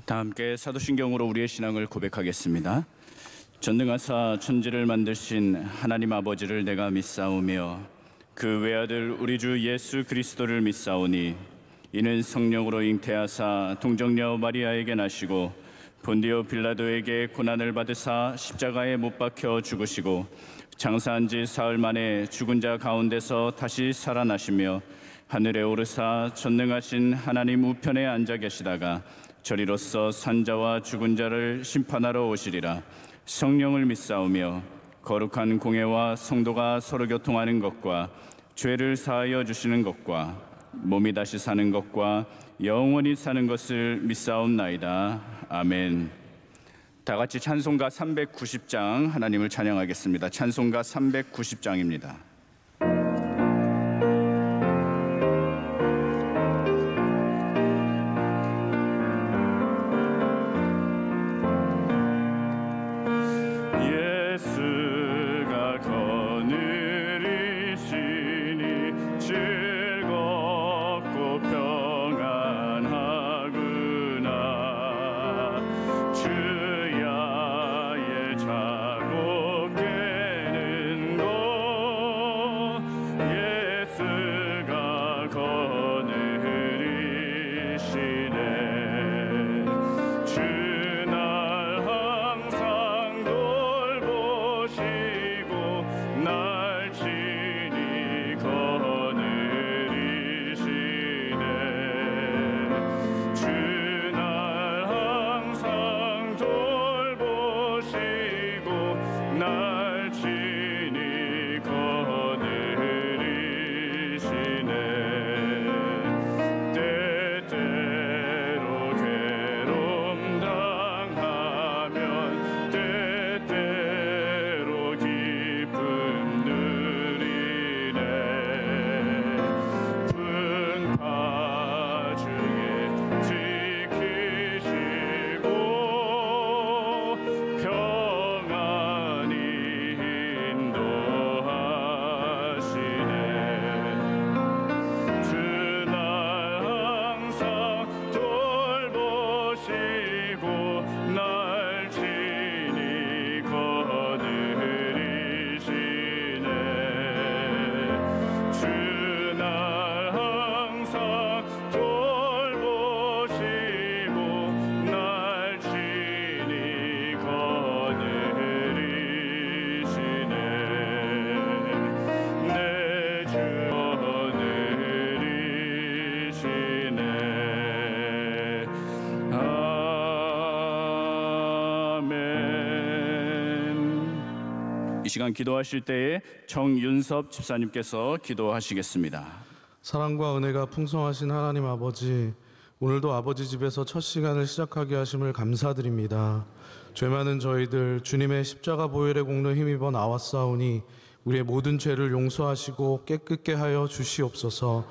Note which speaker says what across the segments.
Speaker 1: 다 함께 사도신경으로 우리의 신앙을 고백하겠습니다. 전능하사 천지를 만드신 하나님 아버지를 내가 믿사오며 그 외아들 우리 주 예수 그리스도를 믿사오니 이는 성령으로 잉태하사 동정녀 마리아에게 나시고 본디오 빌라도에게 고난을 받으사 십자가에 못 박혀 죽으시고 장사한 지 사흘 만에 죽은 자 가운데서 다시 살아나시며 하늘에 오르사 전능하신 하나님 우편에 앉아 계시다가 저리로서 산자와 죽은 자를 심판하러 오시리라. 성령을 믿사오며 거룩한 공회와 성도가 서로 교통하는 것과 죄를 사하여 주시는 것과 몸이 다시 사는 것과 영원히 사는 것을 믿사옵나이다. 아멘. 다 같이 찬송가 390장 하나님을 찬양하겠습니다. 찬송가 390장입니다. 이 시간 기도하실 때에 정윤섭 집사님께서 기도하시겠습니다.
Speaker 2: 사랑과 은혜가 풍성하신 하나님 아버지, 오늘도 아버지 집에서 첫 시간을 시작하게 하심을 감사드립니다. 죄 많은 저희들 주님의 십자가 보혈의 공로 힘입어 나왔사오니 우리의 모든 죄를 용서하시고 깨끗게 하여 주시옵소서.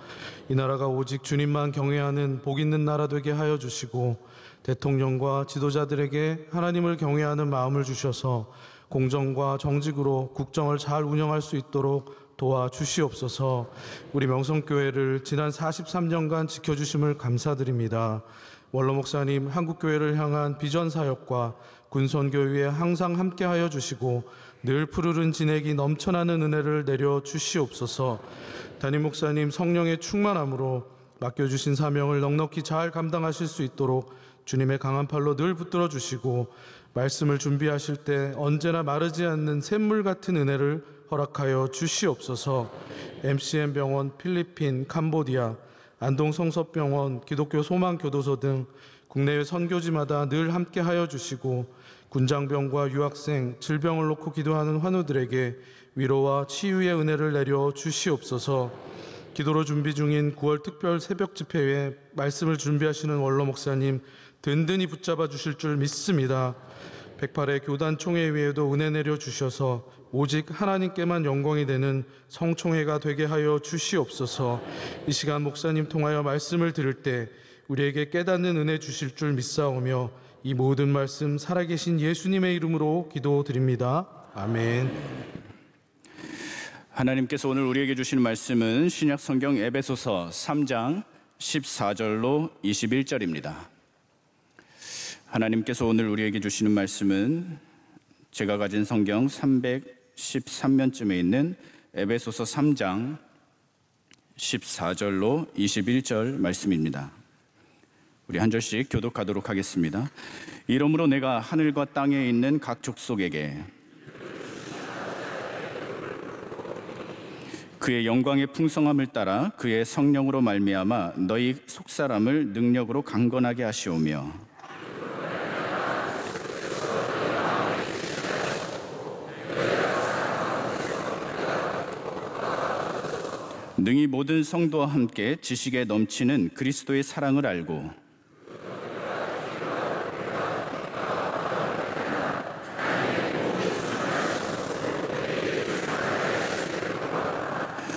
Speaker 2: 이 나라가 오직 주님만 경외하는 복 있는 나라 되게 하여 주시고 대통령과 지도자들에게 하나님을 경외하는 마음을 주셔서 공정과 정직으로 국정을 잘 운영할 수 있도록 도와주시옵소서. 우리 명성교회를 지난 43년간 지켜주심을 감사드립니다. 원로 목사님 한국교회를 향한 비전 사역과 군선교회에 항상 함께하여 주시고 늘 푸르른 진액이 넘쳐나는 은혜를 내려 주시옵소서. 담임 목사님 성령의 충만함으로 맡겨주신 사명을 넉넉히 잘 감당하실 수 있도록 주님의 강한 팔로 늘 붙들어 주시고 말씀을 준비하실 때 언제나 마르지 않는 샘물 같은 은혜를 허락하여 주시옵소서. MCM병원, 필리핀, 캄보디아, 안동성서병원, 기독교 소망교도소 등 국내외 선교지마다 늘 함께하여 주시고 군장병과 유학생, 질병을 놓고 기도하는 환우들에게 위로와 치유의 은혜를 내려 주시옵소서. 기도로 준비 중인 9월 특별 새벽 집회에 말씀을 준비하시는 원로 목사님 든든히 붙잡아 주실 줄 믿습니다. 108회 교단 총회위에도 은혜 내려 주셔서 오직 하나님께만 영광이 되는 성총회가 되게 하여 주시옵소서. 이 시간 목사님 통하여 말씀을 들을 때 우리에게 깨닫는 은혜 주실 줄 믿사오며 이 모든 말씀 살아계신 예수님의 이름으로 기도드립니다. 아멘.
Speaker 1: 하나님께서 오늘 우리에게 주신 말씀은 신약 성경 에베소서 3장 14절로 21절입니다. 하나님께서 오늘 우리에게 주시는 말씀은 제가 가진 성경 313면쯤에 있는 에베소서 3장 14절로 21절 말씀입니다. 우리 한 절씩 교독하도록 하겠습니다. 이러므로 내가 하늘과 땅에 있는 각 족속에게 그의 영광의 풍성함을 따라 그의 성령으로 말미암아 너희 속사람을 능력으로 강건하게 하시오며 능히 모든 성도와 함께 지식에 넘치는 그리스도의 사랑을 알고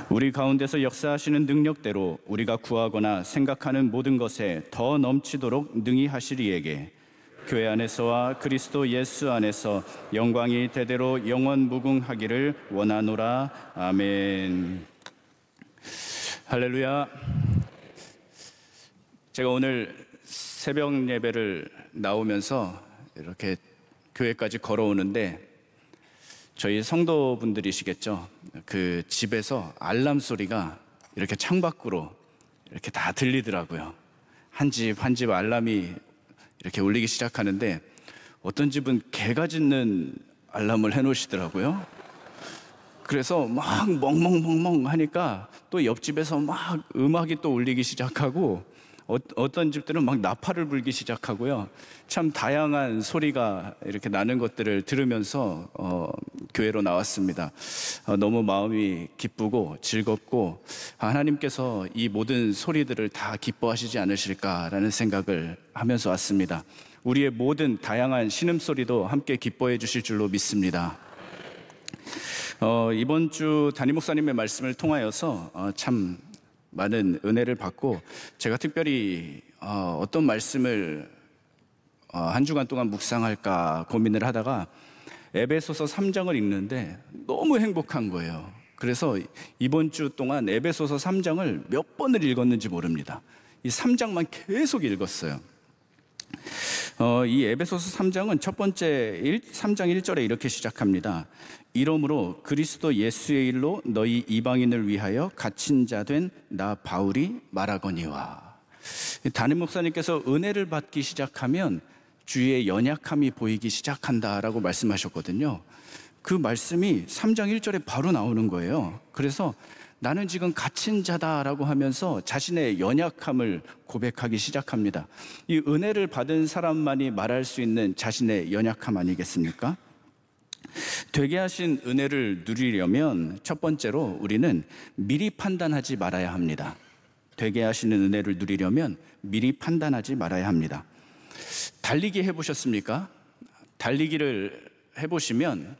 Speaker 1: 우리 가운데서 역사하시는 능력대로 우리가 구하거나 생각하는 모든 것에 더 넘치도록 능히 하시리에게 교회 안에서와 그리스도 예수 안에서 영광이 대대로 영원 무궁하기를 원하노라. 아멘. 할렐루야. 제가 오늘 새벽 예배를 나오면서 이렇게 교회까지 걸어오는데 저희 성도분들이시겠죠. 그 집에서 알람 소리가 이렇게 창밖으로 이렇게 다 들리더라고요. 한 집 한 집 알람이 이렇게 울리기 시작하는데 어떤 집은 개가 짖는 알람을 해놓으시더라고요. 그래서 막 멍멍멍멍 하니까 또 옆집에서 막 음악이 또 울리기 시작하고 어떤 집들은 막 나팔을 불기 시작하고요. 참 다양한 소리가 이렇게 나는 것들을 들으면서 교회로 나왔습니다. 너무 마음이 기쁘고 즐겁고 하나님께서 이 모든 소리들을 다 기뻐하시지 않으실까라는 생각을 하면서 왔습니다. 우리의 모든 다양한 신음소리도 함께 기뻐해 주실 줄로 믿습니다. 이번 주 담임 목사님의 말씀을 통하여서 참 많은 은혜를 받고 제가 특별히 어떤 말씀을 한 주간 동안 묵상할까 고민을 하다가 에베소서 3장을 읽는데 너무 행복한 거예요. 그래서 이번 주 동안 에베소서 3장을 몇 번을 읽었는지 모릅니다. 이 3장만 계속 읽었어요. 이 에베소서 3장은 첫 번째 3장 1절에 이렇게 시작합니다. 이러므로 그리스도 예수의 일로 너희 이방인을 위하여 갇힌 자 된 나 바울이 말하거니와. 담임 목사님께서 은혜를 받기 시작하면 주의 연약함이 보이기 시작한다라고 말씀하셨거든요. 그 말씀이 3장 1절에 바로 나오는 거예요. 그래서 나는 지금 갇힌 자다라고 하면서 자신의 연약함을 고백하기 시작합니다. 이 은혜를 받은 사람만이 말할 수 있는 자신의 연약함 아니겠습니까? 되게 하신 은혜를 누리려면 첫 번째로 우리는 미리 판단하지 말아야 합니다. 되게 하시는 은혜를 누리려면 미리 판단하지 말아야 합니다. 달리기 해보셨습니까? 달리기를 해보시면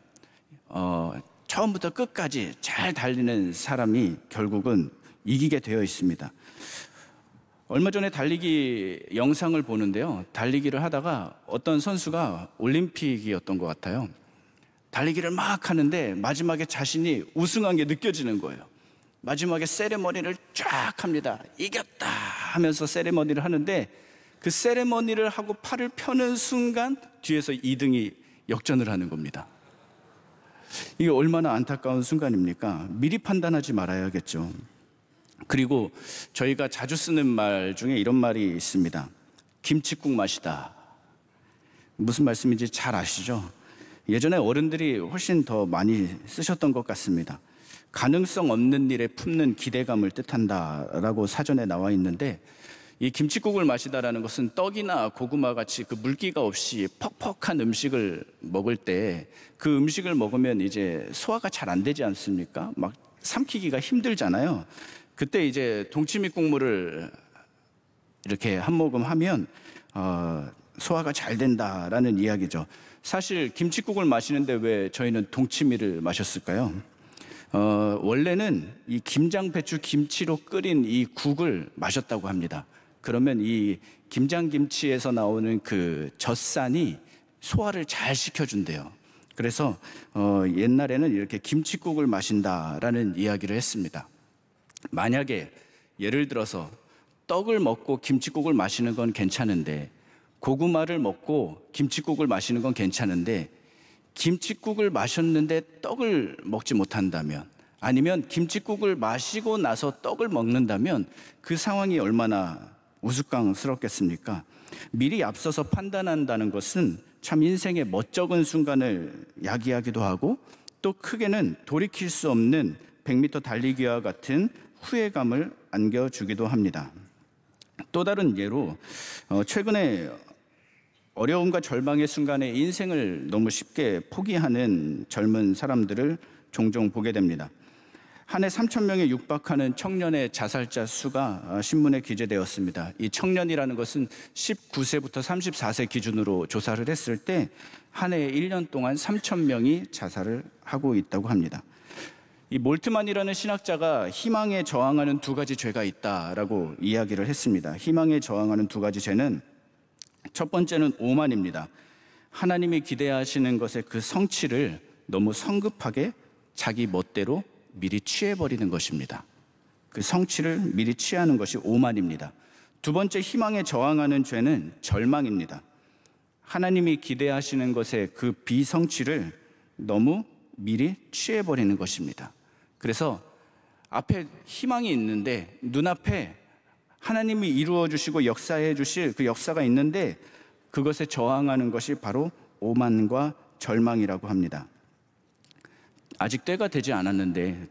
Speaker 1: 처음부터 끝까지 잘 달리는 사람이 결국은 이기게 되어 있습니다. 얼마 전에 달리기 영상을 보는데요. 달리기를 하다가 어떤 선수가 올림픽이었던 것 같아요. 달리기를 막 하는데 마지막에 자신이 우승한 게 느껴지는 거예요. 마지막에 세레머니를 쫙 합니다. 이겼다 하면서 세레머니를 하는데 그 세레머니를 하고 팔을 펴는 순간 뒤에서 2등이 역전을 하는 겁니다. 이게 얼마나 안타까운 순간입니까? 미리 판단하지 말아야겠죠. 그리고 저희가 자주 쓰는 말 중에 이런 말이 있습니다. 김칫국 맛이다. 무슨 말씀인지 잘 아시죠? 예전에 어른들이 훨씬 더 많이 쓰셨던 것 같습니다. 가능성 없는 일에 품는 기대감을 뜻한다라고 사전에 나와 있는데 이 김칫국을 마시다라는 것은 떡이나 고구마 같이 그 물기가 없이 퍽퍽한 음식을 먹을 때 그 음식을 먹으면 이제 소화가 잘 안 되지 않습니까? 막 삼키기가 힘들잖아요. 그때 이제 동치미 국물을 이렇게 한 모금 하면 소화가 잘 된다라는 이야기죠. 사실 김칫국을 마시는데 왜 저희는 동치미를 마셨을까요? 원래는 이 김장, 배추, 김치로 끓인 이 국을 마셨다고 합니다. 그러면 이 김장김치에서 나오는 그 젖산이 소화를 잘 시켜준대요. 그래서 옛날에는 이렇게 김칫국을 마신다라는 이야기를 했습니다. 만약에 예를 들어서 떡을 먹고 김칫국을 마시는 건 괜찮은데 고구마를 먹고 김칫국을 마시는 건 괜찮은데 김칫국을 마셨는데 떡을 먹지 못한다면, 아니면 김칫국을 마시고 나서 떡을 먹는다면 그 상황이 얼마나 우스꽝스럽겠습니까? 미리 앞서서 판단한다는 것은 참 인생의 멋쩍은 순간을 야기하기도 하고, 또 크게는 돌이킬 수 없는 100m 달리기와 같은 후회감을 안겨주기도 합니다. 또 다른 예로 최근에 어려움과 절망의 순간에 인생을 너무 쉽게 포기하는 젊은 사람들을 종종 보게 됩니다. 한 해 3,000명에 육박하는 청년의 자살자 수가 신문에 기재되었습니다. 이 청년이라는 것은 19세부터 34세 기준으로 조사를 했을 때 한 해 1년 동안 3,000명이 자살을 하고 있다고 합니다. 이 몰트만이라는 신학자가 희망에 저항하는 두 가지 죄가 있다라고 이야기를 했습니다. 희망에 저항하는 두 가지 죄는, 첫 번째는 오만입니다. 하나님이 기대하시는 것의 그 성취를 너무 성급하게 자기 멋대로 미리 취해버리는 것입니다. 그 성취를 미리 취하는 것이 오만입니다. 두 번째 희망에 저항하는 죄는 절망입니다. 하나님이 기대하시는 것의 그 비성취를 너무 미리 취해버리는 것입니다. 그래서 앞에 희망이 있는데, 눈앞에 하나님이 이루어 주시고 역사해 주실 그 역사가 있는데 그것에 저항하는 것이 바로 오만과 절망이라고 합니다. 아직 때가 되지 않았는데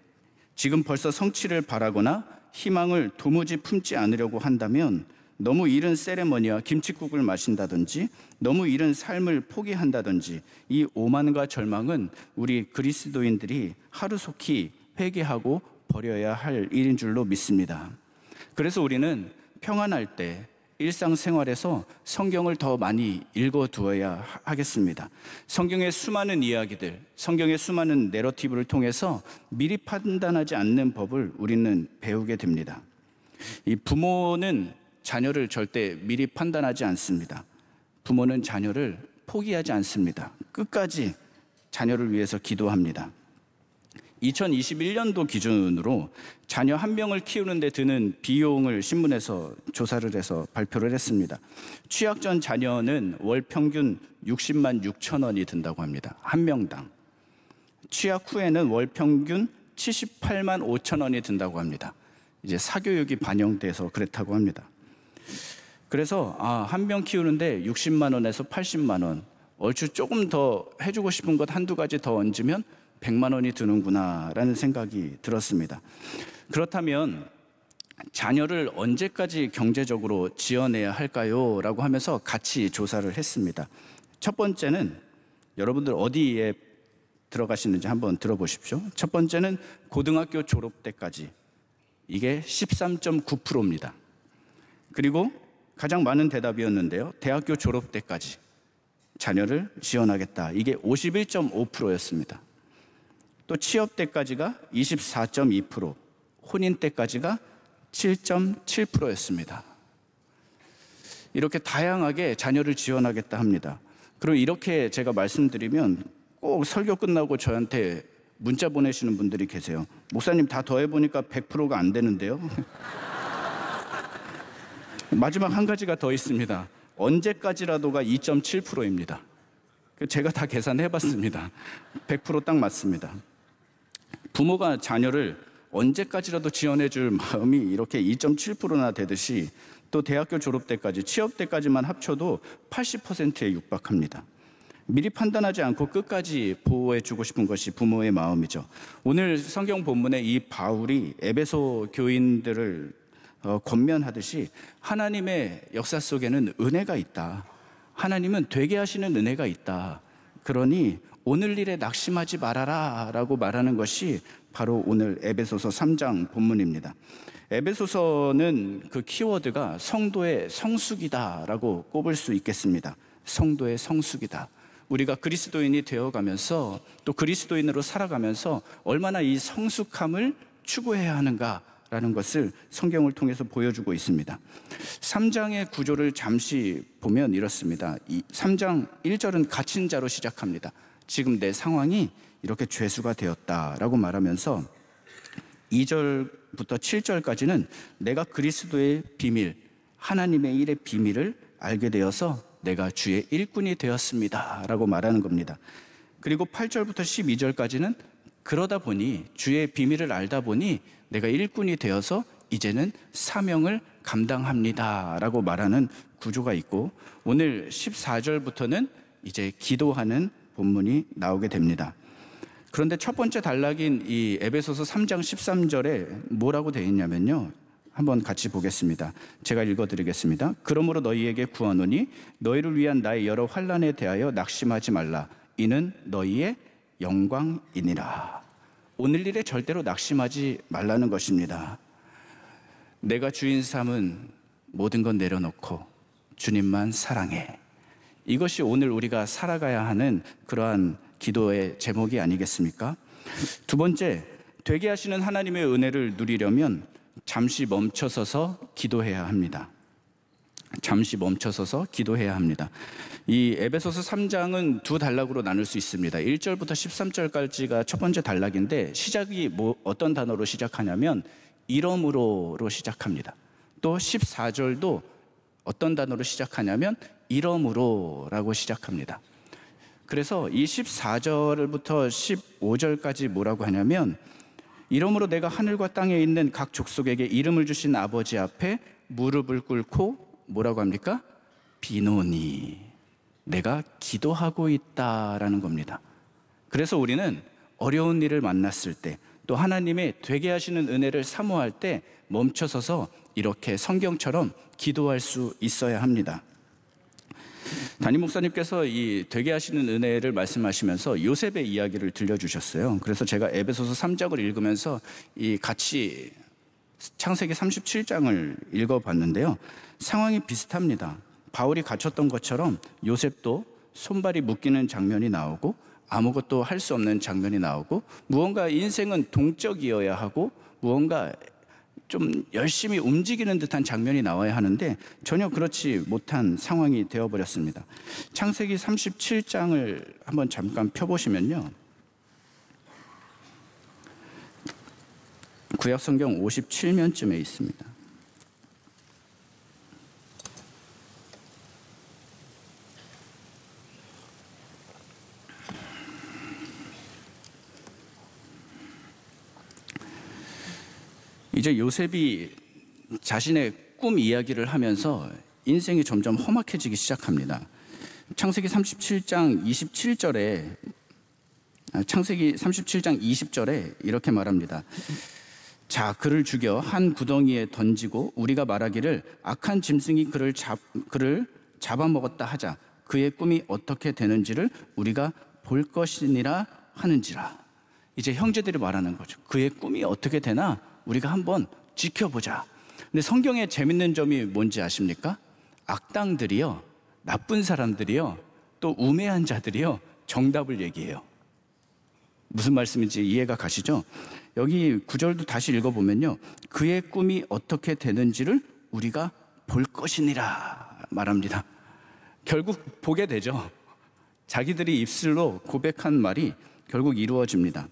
Speaker 1: 지금 벌써 성취를 바라거나 희망을 도무지 품지 않으려고 한다면 너무 이른 세레머니와 김칫국을 마신다든지 너무 이른 삶을 포기한다든지, 이 오만과 절망은 우리 그리스도인들이 하루속히 회개하고 버려야 할 일인 줄로 믿습니다. 그래서 우리는 평안할 때 일상생활에서 성경을 더 많이 읽어두어야 하겠습니다. 성경의 수많은 이야기들, 성경의 수많은 내러티브를 통해서 미리 판단하지 않는 법을 우리는 배우게 됩니다. 이 부모는 자녀를 절대 미리 판단하지 않습니다. 부모는 자녀를 포기하지 않습니다. 끝까지 자녀를 위해서 기도합니다. 2021년도 기준으로 자녀 한 명을 키우는 데 드는 비용을 신문에서 조사를 해서 발표를 했습니다. 취약 전 자녀는 월 평균 60만 6천 원이 든다고 합니다. 한 명당. 취약 후에는 월 평균 78만 5천 원이 든다고 합니다. 이제 사교육이 반영돼서 그렇다고 합니다. 그래서 한 명 키우는데 60만 원에서 80만 원, 얼추 조금 더 해주고 싶은 것 한두 가지 더 얹으면 100만 원이 드는구나라는 생각이 들었습니다. 그렇다면 자녀를 언제까지 경제적으로 지원해야 할까요? 라고 하면서 같이 조사를 했습니다. 첫 번째는, 여러분들 어디에 들어가시는지 한번 들어보십시오. 첫 번째는 고등학교 졸업 때까지. 이게 13.9%입니다. 그리고 가장 많은 대답이었는데요, 대학교 졸업 때까지 자녀를 지원하겠다. 이게 51.5%였습니다. 또 취업 때까지가 24.2%, 혼인 때까지가 7.7%였습니다. 이렇게 다양하게 자녀를 지원하겠다 합니다. 그럼 이렇게 제가 말씀드리면 꼭 설교 끝나고 저한테 문자 보내시는 분들이 계세요. 목사님, 다 더해보니까 100%가 안 되는데요. 마지막 한 가지가 더 있습니다. 언제까지라도가 2.7%입니다. 제가 다 계산해봤습니다. 100% 딱 맞습니다. 부모가 자녀를 언제까지라도 지원해줄 마음이 이렇게 2.7%나 되듯이, 또 대학교 졸업 때까지, 취업 때까지만 합쳐도 80%에 육박합니다. 미리 판단하지 않고 끝까지 보호해주고 싶은 것이 부모의 마음이죠. 오늘 성경 본문에 이 바울이 에베소 교인들을 권면하듯이 하나님의 역사 속에는 은혜가 있다. 하나님은 되게 하시는 은혜가 있다. 그러니 오늘 일에 낙심하지 말아라 라고 말하는 것이 바로 오늘 에베소서 3장 본문입니다. 에베소서는 그 키워드가 성도의 성숙이다 라고 꼽을 수 있겠습니다. 성도의 성숙이다. 우리가 그리스도인이 되어가면서 또 그리스도인으로 살아가면서 얼마나 이 성숙함을 추구해야 하는가라는 것을 성경을 통해서 보여주고 있습니다. 3장의 구조를 잠시 보면 이렇습니다. 3장 1절은 갇힌 자로 시작합니다. 지금 내 상황이 이렇게 죄수가 되었다라고 말하면서 2절부터 7절까지는 내가 그리스도의 비밀, 하나님의 일의 비밀을 알게 되어서 내가 주의 일꾼이 되었습니다 라고 말하는 겁니다. 그리고 8절부터 12절까지는 그러다 보니, 주의 비밀을 알다 보니 내가 일꾼이 되어서 이제는 사명을 감당합니다 라고 말하는 구조가 있고, 오늘 14절부터는 이제 기도하는 본문이 나오게 됩니다. 그런데 첫 번째 단락인 이 에베소서 3장 13절에 뭐라고 되어 있냐면요, 한번 같이 보겠습니다. 제가 읽어드리겠습니다. 그러므로 너희에게 구하노니 너희를 위한 나의 여러 환난에 대하여 낙심하지 말라. 이는 너희의 영광이니라. 오늘 일에 절대로 낙심하지 말라는 것입니다. 내가 주인 삼은 모든 건 내려놓고 주님만 사랑해. 이것이 오늘 우리가 살아가야 하는 그러한 기도의 제목이 아니겠습니까? 두 번째, 되게 하시는 하나님의 은혜를 누리려면 잠시 멈춰서서 기도해야 합니다. 잠시 멈춰서서 기도해야 합니다. 이 에베소서 3장은 두 단락으로 나눌 수 있습니다. 1절부터 13절까지가 첫 번째 단락인데, 시작이 어떤 단어로 시작하냐면 이러므로로 시작합니다. 또 14절도 어떤 단어로 시작하냐면 이러므로라고 시작합니다. 그래서 이 14절부터 15절까지 뭐라고 하냐면, 이러므로 내가 하늘과 땅에 있는 각 족속에게 이름을 주신 아버지 앞에 무릎을 꿇고 뭐라고 합니까? 비노니, 내가 기도하고 있다라는 겁니다. 그래서 우리는 어려운 일을 만났을 때, 또 하나님의 되게 하시는 은혜를 사모할 때 멈춰서서 이렇게 성경처럼 기도할 수 있어야 합니다. 담임 목사님께서 이 되게 하시는 은혜를 말씀하시면서 요셉의 이야기를 들려주셨어요. 그래서 제가 에베소서 3장을 읽으면서 같이 창세기 37장을 읽어봤는데요, 상황이 비슷합니다. 바울이 갇혔던 것처럼 요셉도 손발이 묶이는 장면이 나오고 아무것도 할 수 없는 장면이 나오고, 무언가 인생은 동적이어야 하고 무언가 좀 열심히 움직이는 듯한 장면이 나와야 하는데 전혀 그렇지 못한 상황이 되어버렸습니다. 창세기 37장을 한번 잠깐 펴보시면요, 구약성경 57면쯤에 있습니다. 이제 요셉이 자신의 꿈 이야기를 하면서 인생이 점점 험악해지기 시작합니다. 창세기 37장 27절에 창세기 37장 20절에 이렇게 말합니다. 자, 그를 죽여 한 구덩이에 던지고 우리가 말하기를 악한 짐승이 그를 잡아먹었다 하자. 그의 꿈이 어떻게 되는지를 우리가 볼 것이니라 하는지라. 이제 형제들이 말하는 거죠. 그의 꿈이 어떻게 되나 우리가 한번 지켜보자. 근데 성경의 재밌는 점이 뭔지 아십니까? 악당들이요, 나쁜 사람들이요, 또 우매한 자들이요, 정답을 얘기해요. 무슨 말씀인지 이해가 가시죠? 여기 9절도 다시 읽어보면요, 그의 꿈이 어떻게 되는지를 우리가 볼 것이니라 말합니다. 결국 보게 되죠. 자기들이 입술로 고백한 말이 결국 이루어집니다.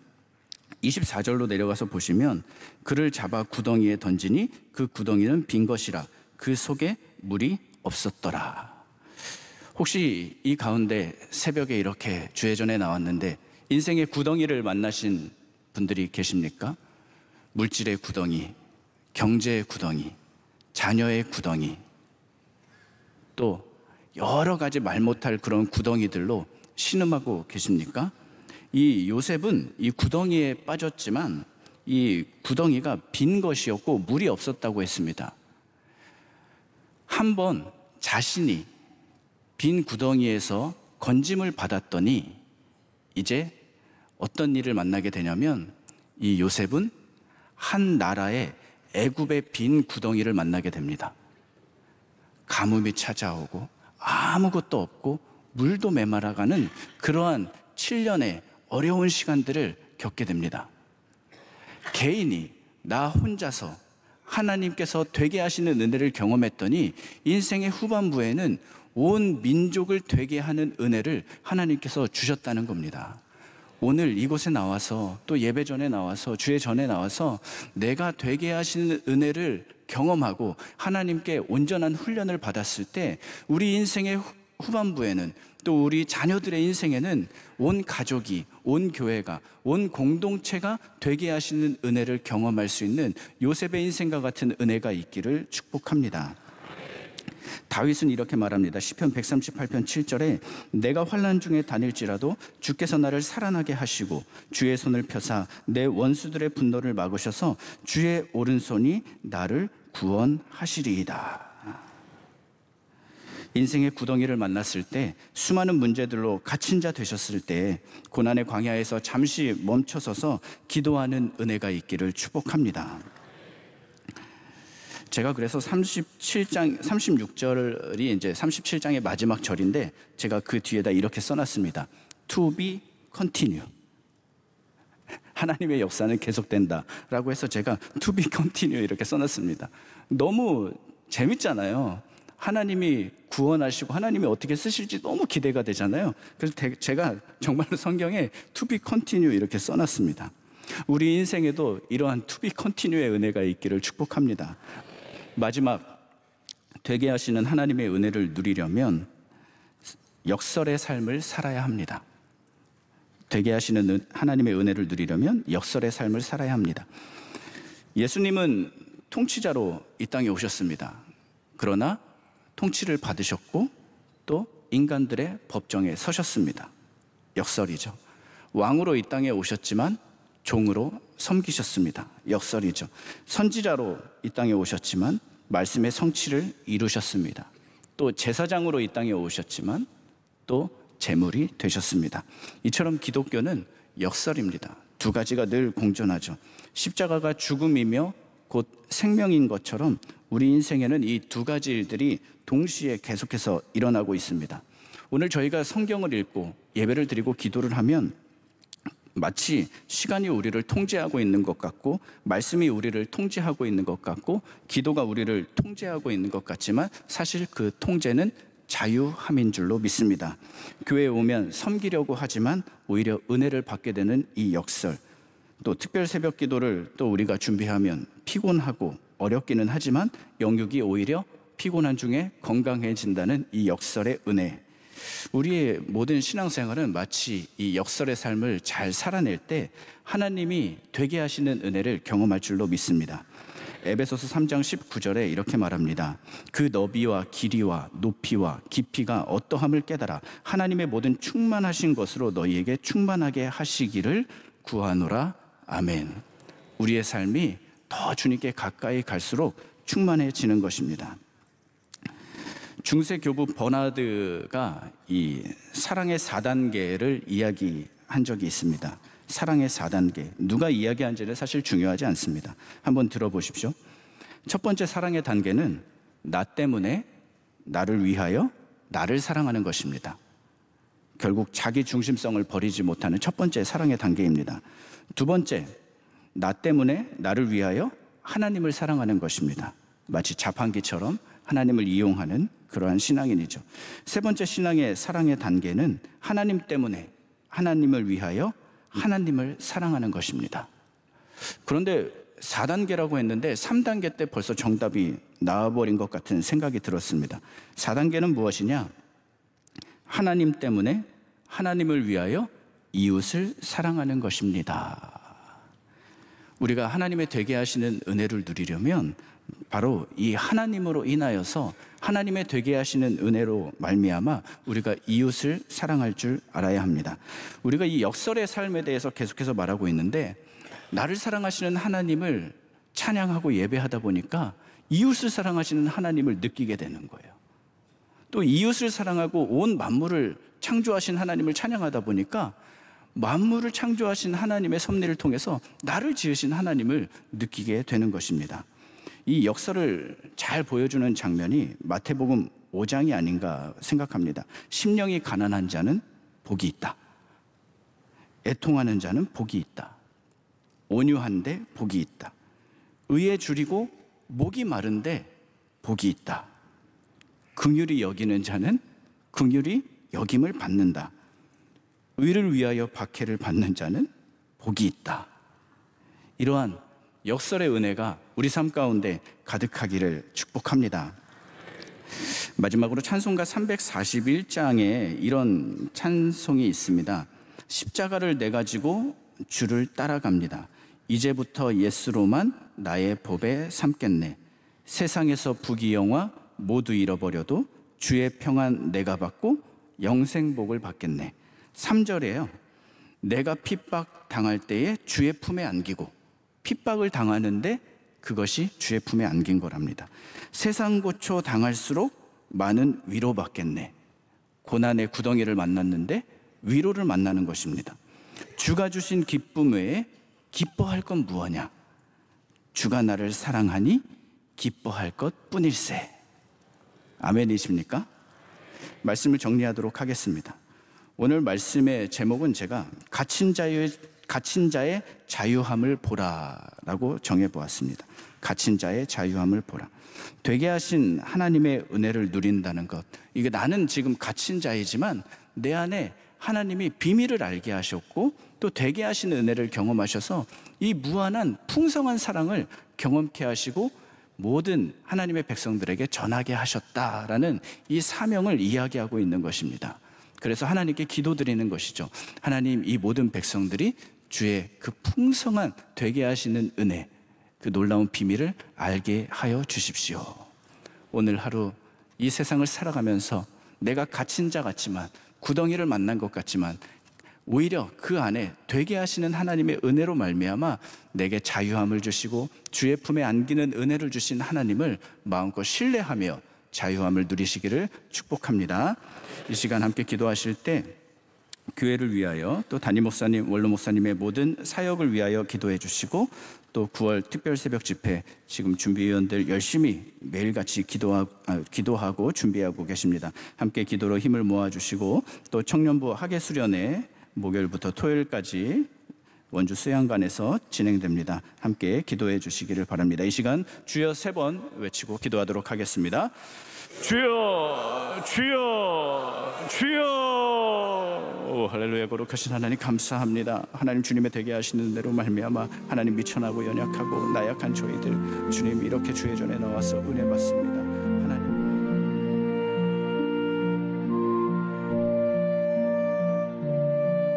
Speaker 1: 24절로 내려가서 보시면 그를 잡아 구덩이에 던지니 그 구덩이는 빈 것이라 그 속에 물이 없었더라. 혹시 이 가운데 새벽에 이렇게 주회전에 나왔는데 인생의 구덩이를 만나신 분들이 계십니까? 물질의 구덩이, 경제의 구덩이, 자녀의 구덩이, 또 여러 가지 말 못할 그런 구덩이들로 신음하고 계십니까? 이 요셉은 이 구덩이에 빠졌지만 이 구덩이가 빈 것이었고 물이 없었다고 했습니다. 한번 자신이 빈 구덩이에서 건짐을 받았더니 이제 어떤 일을 만나게 되냐면 이 요셉은 한 나라의 애굽의 빈 구덩이를 만나게 됩니다. 가뭄이 찾아오고 아무것도 없고 물도 메말아가는 그러한 7년의 어려운 시간들을 겪게 됩니다. 개인이 나 혼자서 하나님께서 되게 하시는 은혜를 경험했더니 인생의 후반부에는 온 민족을 되게 하는 은혜를 하나님께서 주셨다는 겁니다. 오늘 이곳에 나와서 또 예배 전에 나와서 주의 전에 나와서 내가 되게 하시는 은혜를 경험하고 하나님께 온전한 훈련을 받았을 때 우리 인생의 후반부에는 또 우리 자녀들의 인생에는 온 가족이, 온 교회가, 온 공동체가 되게 하시는 은혜를 경험할 수 있는 요셉의 인생과 같은 은혜가 있기를 축복합니다. 다윗은 이렇게 말합니다. 시편 138편 7절에 내가 환난 중에 다닐지라도 주께서 나를 살아나게 하시고 주의 손을 펴사 내 원수들의 분노를 막으셔서 주의 오른손이 나를 구원하시리이다. 인생의 구덩이를 만났을 때, 수많은 문제들로 갇힌 자 되셨을 때 고난의 광야에서 잠시 멈춰서서 기도하는 은혜가 있기를 축복합니다. 제가 그래서 36절이 이제 37장의 마지막 절인데 제가 그 뒤에다 이렇게 써놨습니다. To be continue. 하나님의 역사는 계속된다라고 해서 제가 To be continue 이렇게 써놨습니다. 너무 재밌잖아요. 하나님이 구원하시고 하나님이 어떻게 쓰실지 너무 기대가 되잖아요. 그래서 제가 정말로 성경에 To be continue 이렇게 써놨습니다. 우리 인생에도 이러한 To be continue의 은혜가 있기를 축복합니다. 마지막, 되게 하시는 하나님의 은혜를 누리려면 역설의 삶을 살아야 합니다. 되게 하시는 하나님의 은혜를 누리려면 역설의 삶을 살아야 합니다. 예수님은 통치자로 이 땅에 오셨습니다. 그러나 통치를 받으셨고 또 인간들의 법정에 서셨습니다. 역설이죠. 왕으로 이 땅에 오셨지만 종으로 섬기셨습니다. 역설이죠. 선지자로 이 땅에 오셨지만 말씀의 성취를 이루셨습니다. 또 제사장으로 이 땅에 오셨지만 또 제물이 되셨습니다. 이처럼 기독교는 역설입니다. 두 가지가 늘 공존하죠. 십자가가 죽음이며 곧 생명인 것처럼 우리 인생에는 이 두 가지 일들이 동시에 계속해서 일어나고 있습니다. 오늘 저희가 성경을 읽고 예배를 드리고 기도를 하면 마치 시간이 우리를 통제하고 있는 것 같고 말씀이 우리를 통제하고 있는 것 같고 기도가 우리를 통제하고 있는 것 같지만 사실 그 통제는 자유함인 줄로 믿습니다. 교회에 오면 섬기려고 하지만 오히려 은혜를 받게 되는 이 역설, 또 특별 새벽 기도를 또 우리가 준비하면 피곤하고 어렵기는 하지만 영육이 오히려 피곤한 중에 건강해진다는 이 역설의 은혜. 우리의 모든 신앙생활은 마치 이 역설의 삶을 잘 살아낼 때 하나님이 되게 하시는 은혜를 경험할 줄로 믿습니다. 에베소서 3장 19절에 이렇게 말합니다. 그 너비와 길이와 높이와 깊이가 어떠함을 깨달아 하나님의 모든 충만하신 것으로 너희에게 충만하게 하시기를 구하노라. 아멘. 우리의 삶이 더 주님께 가까이 갈수록 충만해지는 것입니다. 중세 교부 버나드가 이 사랑의 4단계를 이야기한 적이 있습니다. 사랑의 4단계. 누가 이야기한지는 사실 중요하지 않습니다. 한번 들어보십시오. 첫 번째 사랑의 단계는 나 때문에 나를 위하여 나를 사랑하는 것입니다. 결국 자기 중심성을 버리지 못하는 첫 번째 사랑의 단계입니다. 두 번째, 나 때문에 나를 위하여 하나님을 사랑하는 것입니다. 마치 자판기처럼 하나님을 이용하는 그러한 신앙인이죠. 세 번째 신앙의 사랑의 단계는 하나님 때문에 하나님을 위하여 하나님을 사랑하는 것입니다. 그런데 4단계라고 했는데 3단계 때 벌써 정답이 나와버린 것 같은 생각이 들었습니다. 4단계는 무엇이냐? 하나님 때문에 하나님을 위하여 이웃을 사랑하는 것입니다. 우리가 하나님의 되게 하시는 은혜를 누리려면 바로 이 하나님으로 인하여서 하나님의 되게 하시는 은혜로 말미암아 우리가 이웃을 사랑할 줄 알아야 합니다. 우리가 이 역설의 삶에 대해서 계속해서 말하고 있는데 나를 사랑하시는 하나님을 찬양하고 예배하다 보니까 이웃을 사랑하시는 하나님을 느끼게 되는 거예요. 또 이웃을 사랑하고 온 만물을 창조하신 하나님을 찬양하다 보니까 만물을 창조하신 하나님의 섭리를 통해서 나를 지으신 하나님을 느끼게 되는 것입니다. 이 역설을 잘 보여주는 장면이 마태복음 5장이 아닌가 생각합니다. 심령이 가난한 자는 복이 있다. 애통하는 자는 복이 있다. 온유한데 복이 있다. 의에 줄이고 목이 마른데 복이 있다. 긍휼히 여기는 자는 긍휼히 여김을 받는다. 의를 위하여 박해를 받는 자는 복이 있다. 이러한 역설의 은혜가 우리 삶 가운데 가득하기를 축복합니다. 마지막으로 찬송가 341장에 이런 찬송이 있습니다. 십자가를 내가 지고 주를 따라갑니다. 이제부터 예수로만 나의 법에 삼겠네. 세상에서 부귀영화 모두 잃어버려도 주의 평안 내가 받고 영생복을 받겠네. 3절에요. 내가 핍박 당할 때에 주의 품에 안기고, 핍박을 당하는데 그것이 주의 품에 안긴 거랍니다. 세상 고초 당할수록 많은 위로받겠네. 고난의 구덩이를 만났는데 위로를 만나는 것입니다. 주가 주신 기쁨 외에 기뻐할 건 무엇냐? 주가 나를 사랑하니 기뻐할 것 뿐일세. 아멘이십니까? 말씀을 정리하도록 하겠습니다. 오늘 말씀의 제목은 제가 갇힌 자의 자유함을 보라라고 정해보았습니다. 갇힌 자의 자유함을 보라. 되게 하신 하나님의 은혜를 누린다는 것. 이게 나는 지금 갇힌 자이지만 내 안에 하나님이 비밀을 알게 하셨고 또 되게 하신 은혜를 경험하셔서 이 무한한 풍성한 사랑을 경험케 하시고 모든 하나님의 백성들에게 전하게 하셨다라는 이 사명을 이야기하고 있는 것입니다. 그래서 하나님께 기도드리는 것이죠. 하나님, 이 모든 백성들이 주의 그 풍성한 되게 하시는 은혜, 그 놀라운 비밀을 알게 하여 주십시오. 오늘 하루 이 세상을 살아가면서 내가 갇힌 자 같지만, 구덩이를 만난 것 같지만 오히려 그 안에 되게 하시는 하나님의 은혜로 말미암아 내게 자유함을 주시고 주의 품에 안기는 은혜를 주신 하나님을 마음껏 신뢰하며 자유함을 누리시기를 축복합니다. 이 시간 함께 기도하실 때 교회를 위하여 또 담임 목사님, 원로 목사님의 모든 사역을 위하여 기도해 주시고 또 9월 특별 새벽 집회 지금 준비위원들 열심히 매일같이 기도하고 준비하고 계십니다. 함께 기도로 힘을 모아주시고 또 청년부 학예수련회 목요일부터 토요일까지 원주 수양관에서 진행됩니다. 함께 기도해 주시기를 바랍니다. 이 시간 주여 3번 외치고 기도하도록 하겠습니다. 주여, 주여, 주여. 오, 할렐루야. 거룩하신 하나님 감사합니다. 하나님 주님의 되게 하시는 대로 말미암아 하나님 미천하고 연약하고 나약한 저희들 주님 이렇게 주의 전에 나와서 은혜 받습니다.